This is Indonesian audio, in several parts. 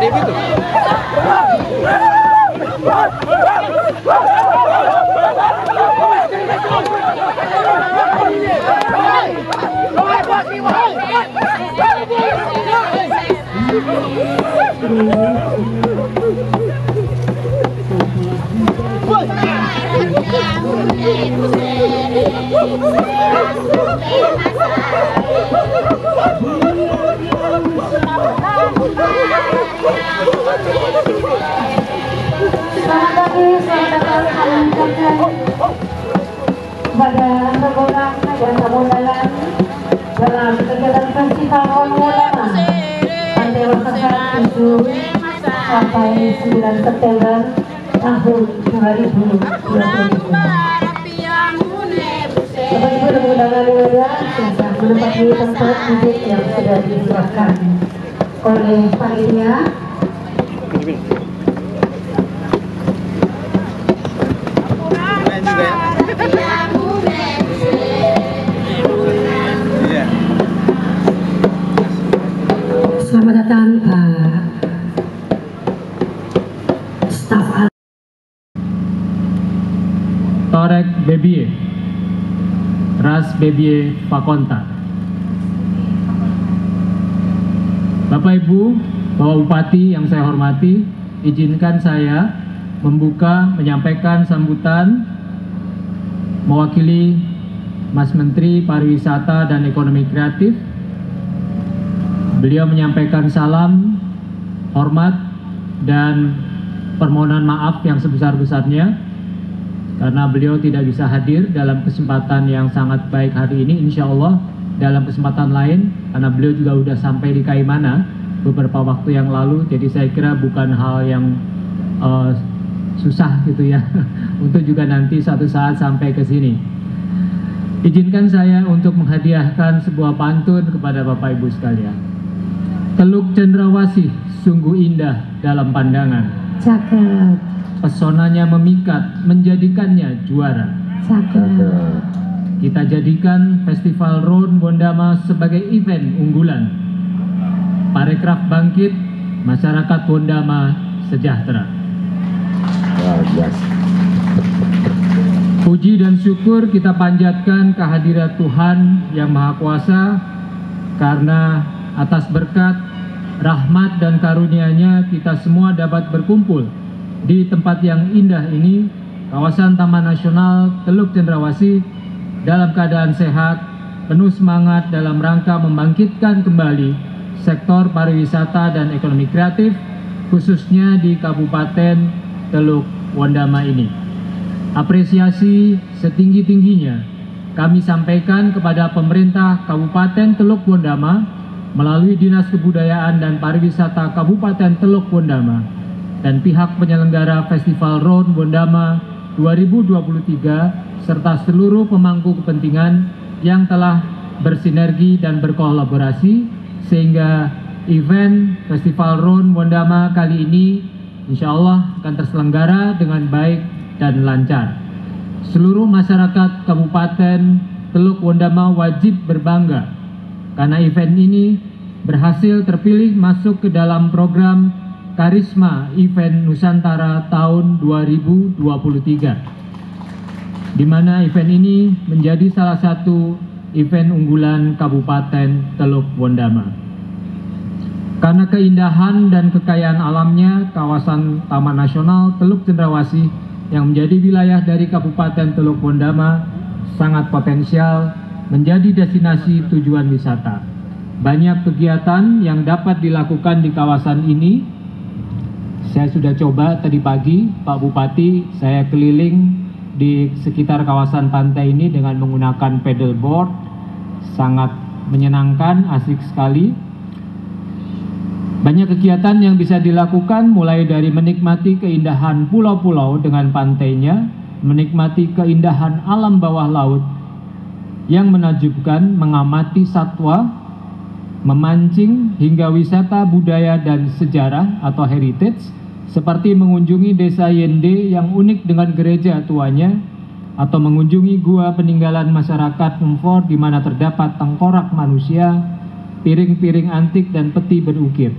ODP tuh. Kepada anggota dan tamu dalam kegiatan festival Wondama Pantai Wasakat 7 sampai 9 September tahun 2020. Bapak Ibu dan undangan yang ada silakan menempati tempat duduk yang sudah disiapkan oleh panitia. Selamat datang Pak Staf Torek Bebie, Ras Bebie Pakonta. Bapak Ibu, Bapak Bupati yang saya hormati, izinkan saya menyampaikan sambutan mewakili Mas Menteri Pariwisata dan Ekonomi Kreatif. Beliau menyampaikan salam, hormat, dan permohonan maaf yang sebesar-besarnya karena beliau tidak bisa hadir dalam kesempatan yang sangat baik hari ini. Insya Allah dalam kesempatan lain, karena beliau juga sudah sampai di Kaimana beberapa waktu yang lalu, jadi saya kira bukan hal yang susah gitu ya untuk juga nanti suatu saat sampai ke sini. Izinkan saya untuk menghadiahkan sebuah pantun kepada Bapak Ibu sekalian. Teluk Cendrawasih sungguh indah dalam pandangan. Cakep. Pesonanya memikat, menjadikannya juara. Cakep. Kita jadikan Festival Ron Wondama sebagai event unggulan. Parekraf bangkit, masyarakat Wondama sejahtera. Puji dan syukur kita panjatkan kehadirat Tuhan Yang Maha Kuasa, karena atas berkat, rahmat dan karunia-Nya kita semua dapat berkumpul di tempat yang indah ini, kawasan Taman Nasional Teluk Cendrawasih, dalam keadaan sehat, penuh semangat dalam rangka membangkitkan kembali sektor pariwisata dan ekonomi kreatif, khususnya di Kabupaten Teluk Wondama ini. Apresiasi setinggi-tingginya kami sampaikan kepada pemerintah Kabupaten Teluk Wondama melalui Dinas Kebudayaan dan Pariwisata Kabupaten Teluk Wondama dan pihak penyelenggara Festival Ron Wondama 2023 serta seluruh pemangku kepentingan yang telah bersinergi dan berkolaborasi sehingga event Festival Ron Wondama kali ini insya Allah akan terselenggara dengan baik dan lancar. Seluruh masyarakat Kabupaten Teluk Wondama wajib berbangga karena event ini berhasil terpilih masuk ke dalam program Karisma Event Nusantara tahun 2023, di mana event ini menjadi salah satu event unggulan Kabupaten Teluk Wondama. Karena keindahan dan kekayaan alamnya, kawasan Taman Nasional Teluk Cendrawasih yang menjadi wilayah dari Kabupaten Teluk Wondama sangat potensial menjadi destinasi tujuan wisata. Banyak kegiatan yang dapat dilakukan di kawasan ini. Saya sudah coba tadi pagi, Pak Bupati, saya keliling di sekitar kawasan pantai ini dengan menggunakan paddleboard. Sangat menyenangkan, asik sekali. Banyak kegiatan yang bisa dilakukan mulai dari menikmati keindahan pulau-pulau dengan pantainya, menikmati keindahan alam bawah laut yang menakjubkan, mengamati satwa, memancing, hingga wisata budaya dan sejarah atau heritage, seperti mengunjungi desa Yende yang unik dengan gereja tuanya, atau mengunjungi gua peninggalan masyarakat Mempor di mana terdapat tengkorak manusia, piring-piring antik dan peti berukir.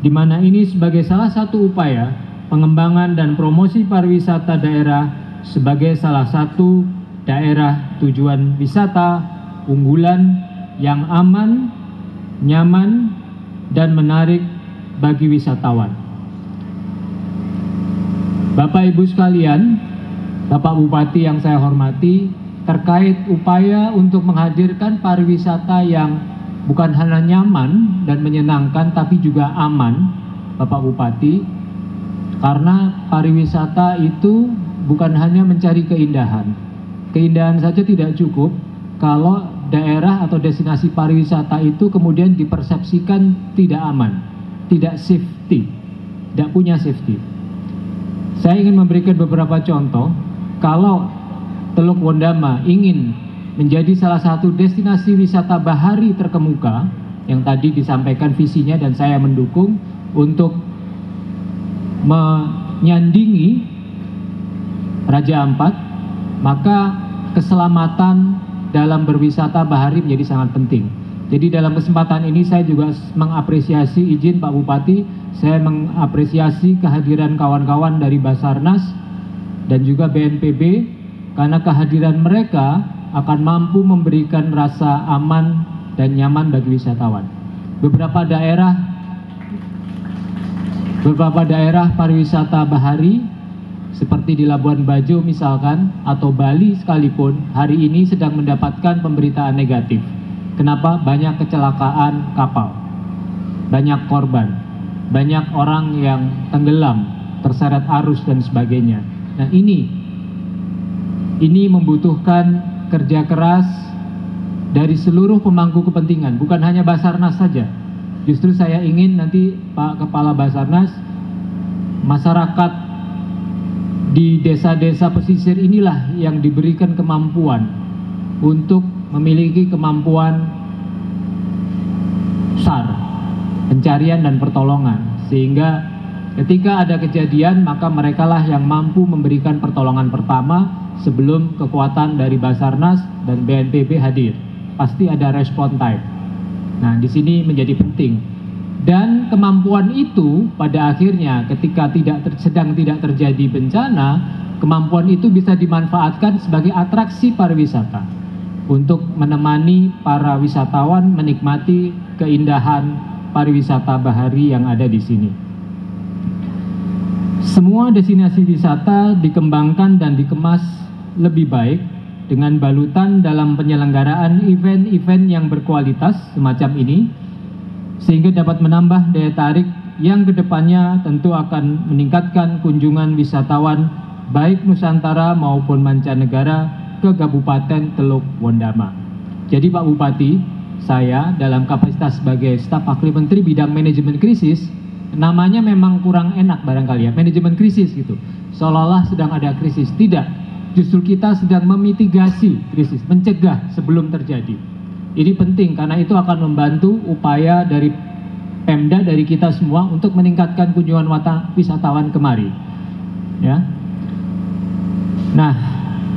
di mana ini sebagai salah satu upaya pengembangan dan promosi pariwisata daerah sebagai salah satu daerah tujuan wisata unggulan yang aman, nyaman, dan menarik bagi wisatawan. Bapak Ibu sekalian, Bapak Bupati yang saya hormati, terkait upaya untuk menghadirkan pariwisata yang bukan hanya nyaman dan menyenangkan tapi juga aman, Bapak Bupati, karena pariwisata itu bukan hanya mencari keindahan. Keindahan saja tidak cukup kalau daerah atau destinasi pariwisata itu kemudian dipersepsikan tidak aman, tidak safety, tidak punya safety. Saya ingin memberikan beberapa contoh. Kalau Teluk Wondama ingin menjadi salah satu destinasi wisata bahari terkemuka, yang tadi disampaikan visinya dan saya mendukung untuk menyandingi Raja Ampat, maka keselamatan dalam berwisata bahari menjadi sangat penting. Jadi dalam kesempatan ini saya juga mengapresiasi, izin Pak Bupati, saya mengapresiasi kehadiran kawan-kawan dari Basarnas dan juga BNPB, karena kehadiran mereka akan mampu memberikan rasa aman dan nyaman bagi wisatawan. Beberapa daerah pariwisata bahari seperti di Labuan Bajo misalkan, atau Bali sekalipun, hari ini sedang mendapatkan pemberitaan negatif. Kenapa? Banyak kecelakaan kapal, banyak korban, banyak orang yang tenggelam, terseret arus dan sebagainya. Nah ini membutuhkan kerja keras dari seluruh pemangku kepentingan, bukan hanya Basarnas saja. Justru saya ingin nanti Pak Kepala Basarnas, masyarakat di desa-desa pesisir inilah yang diberikan kemampuan untuk memiliki kemampuan SAR, pencarian dan pertolongan, sehingga ketika ada kejadian maka merekalah yang mampu memberikan pertolongan pertama sebelum kekuatan dari Basarnas dan BNPB hadir. Pasti ada respon time. Nah, di sini menjadi penting. Dan kemampuan itu pada akhirnya ketika sedang tidak terjadi bencana, kemampuan itu bisa dimanfaatkan sebagai atraksi pariwisata untuk menemani para wisatawan menikmati keindahan pariwisata bahari yang ada di sini. Semua destinasi wisata dikembangkan dan dikemas lebih baik dengan balutan dalam penyelenggaraan event-event yang berkualitas semacam ini, sehingga dapat menambah daya tarik yang kedepannya tentu akan meningkatkan kunjungan wisatawan baik Nusantara maupun mancanegara ke Kabupaten Teluk Wondama. Jadi Pak Bupati, saya dalam kapasitas sebagai staf ahli Menteri bidang manajemen krisis, namanya memang kurang enak barangkali ya, manajemen krisis gitu, seolah-olah sedang ada krisis. Tidak, justru kita sedang memitigasi krisis, mencegah sebelum terjadi. Ini penting karena itu akan membantu upaya dari Pemda, dari kita semua untuk meningkatkan kunjungan wisatawan kemari ya. Nah,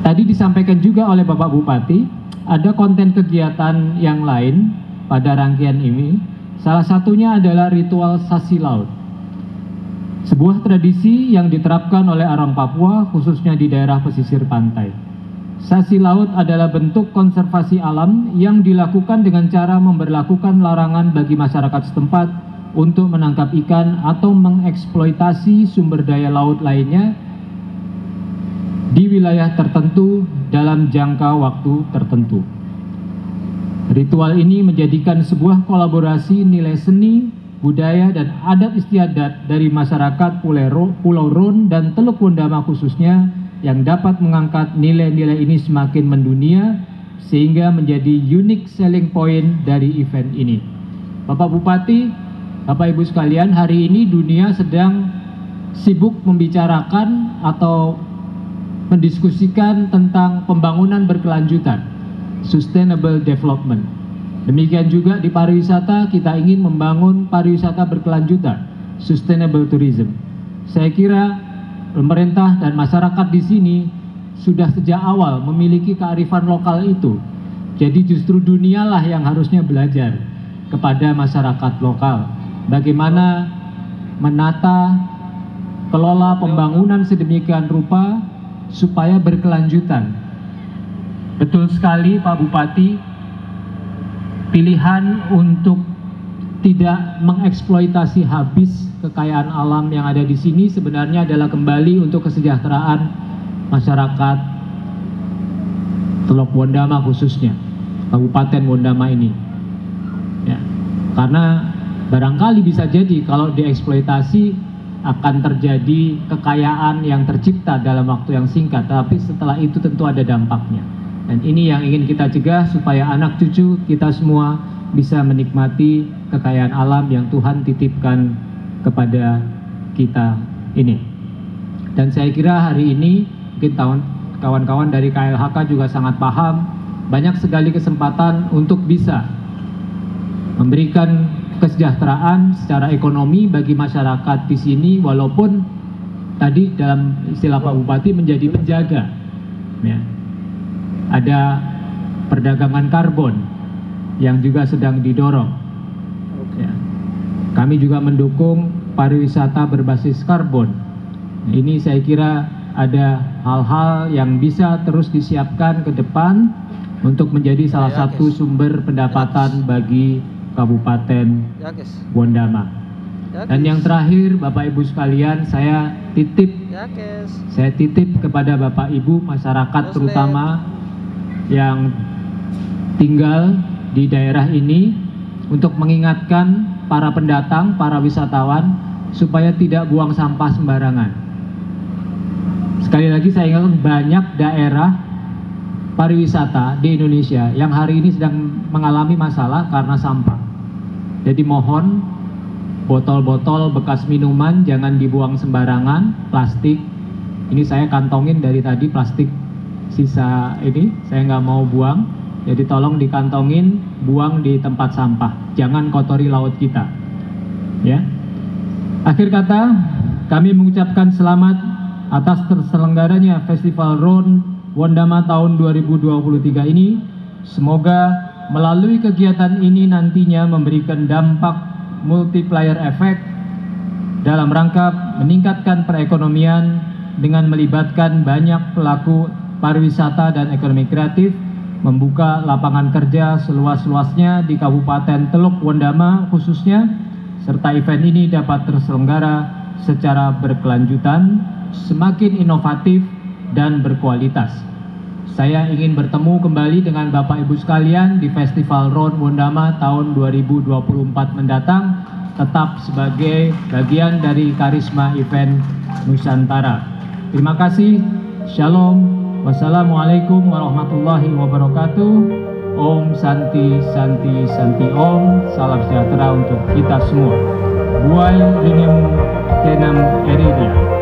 tadi disampaikan juga oleh Bapak Bupati, ada konten kegiatan yang lain pada rangkaian ini. Salah satunya adalah ritual Sasi Laut. Sebuah tradisi yang diterapkan oleh orang Papua khususnya di daerah pesisir pantai. Sasi Laut adalah bentuk konservasi alam yang dilakukan dengan cara memberlakukan larangan bagi masyarakat setempat untuk menangkap ikan atau mengeksploitasi sumber daya laut lainnya di wilayah tertentu dalam jangka waktu tertentu. Ritual ini menjadikan sebuah kolaborasi nilai seni, budaya, dan adat istiadat dari masyarakat Pulau Ron dan Teluk Wondama khususnya yang dapat mengangkat nilai-nilai ini semakin mendunia sehingga menjadi unique selling point dari event ini. Bapak Bupati, Bapak Ibu sekalian, hari ini dunia sedang sibuk membicarakan atau mendiskusikan tentang pembangunan berkelanjutan, sustainable development. Demikian juga di pariwisata, kita ingin membangun pariwisata berkelanjutan, sustainable tourism. Saya kira pemerintah dan masyarakat di sini sudah sejak awal memiliki kearifan lokal itu. Jadi justru dunialah yang harusnya belajar kepada masyarakat lokal. Bagaimana menata kelola pembangunan sedemikian rupa supaya berkelanjutan. Betul sekali Pak Bupati, pilihan untuk tidak mengeksploitasi habis kekayaan alam yang ada di sini sebenarnya adalah kembali untuk kesejahteraan masyarakat Teluk Wondama, khususnya Kabupaten Wondama ini. Ya, karena barangkali bisa jadi kalau dieksploitasi akan terjadi kekayaan yang tercipta dalam waktu yang singkat, tapi setelah itu tentu ada dampaknya. Dan ini yang ingin kita cegah supaya anak cucu kita semua bisa menikmati kekayaan alam yang Tuhan titipkan kepada kita ini. Dan saya kira hari ini mungkin kawan-kawan dari KLHK juga sangat paham, banyak sekali kesempatan untuk bisa memberikan kesejahteraan secara ekonomi bagi masyarakat di sini, walaupun tadi dalam istilah Pak Bupati menjadi penjaga. Ya. Ada perdagangan karbon yang juga sedang didorong. Ya. Kami juga mendukung pariwisata berbasis karbon. Ini saya kira ada hal-hal yang bisa terus disiapkan ke depan untuk menjadi salah satu sumber pendapatan bagi Kabupaten Wondama. Dan yang terakhir, Bapak Ibu sekalian, saya titip kepada Bapak Ibu masyarakat terutama yang tinggal di daerah ini untuk mengingatkan para pendatang, para wisatawan supaya tidak buang sampah sembarangan. Sekali lagi saya ingatkan, banyak daerah pariwisata di Indonesia yang hari ini sedang mengalami masalah karena sampah. Jadi mohon botol-botol bekas minuman jangan dibuang sembarangan, plastik. Ini saya kantongin dari tadi plastik sisa ini, saya nggak mau buang. Jadi tolong dikantongin, buang di tempat sampah. Jangan kotori laut kita. Ya. Akhir kata, kami mengucapkan selamat atas terselenggaranya Festival Ron Wondama tahun 2023 ini. Semoga melalui kegiatan ini nantinya memberikan dampak multiplier effect dalam rangka meningkatkan perekonomian dengan melibatkan banyak pelaku pariwisata dan ekonomi kreatif, membuka lapangan kerja seluas-luasnya di Kabupaten Teluk Wondama khususnya, serta event ini dapat terselenggara secara berkelanjutan, semakin inovatif dan berkualitas. Saya ingin bertemu kembali dengan Bapak Ibu sekalian di Festival Ron Wondama tahun 2024 mendatang, tetap sebagai bagian dari Karisma Event Nusantara. Terima kasih. Shalom. Wassalamualaikum warahmatullahi wabarakatuh. Om Santi Santi Santi Om. Salam sejahtera untuk kita semua. Buai Linium Tenam Eridia.